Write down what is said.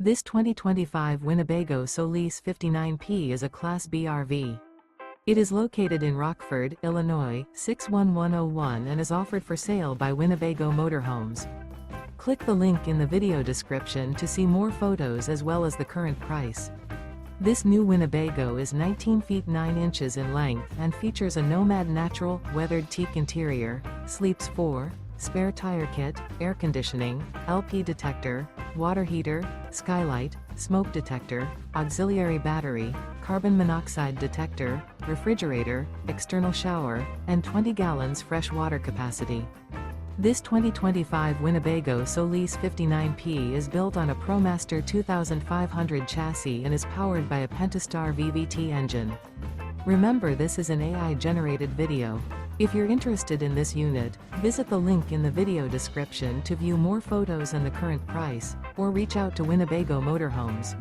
This 2025 Winnebago Solis 59P is a Class B RV. It is located in Rockford, Illinois, 61101 and is offered for sale by Winnebago Motorhomes. Click the link in the video description to see more photos as well as the current price. This new Winnebago is 19 feet 9 inches in length and features a Nomad natural, weathered teak interior, sleeps 4, spare tire kit, air conditioning, LP detector, water heater, skylight, smoke detector, auxiliary battery, carbon monoxide detector, refrigerator, external shower, and 20 gallons fresh water capacity. This 2025 Winnebago Solis 59P is built on a ProMaster 2500 chassis and is powered by a Pentastar VVT engine. Remember, this is an AI-generated video. If you're interested in this unit, visit the link in the video description to view more photos and the current price, or reach out to Winnebago Motorhomes.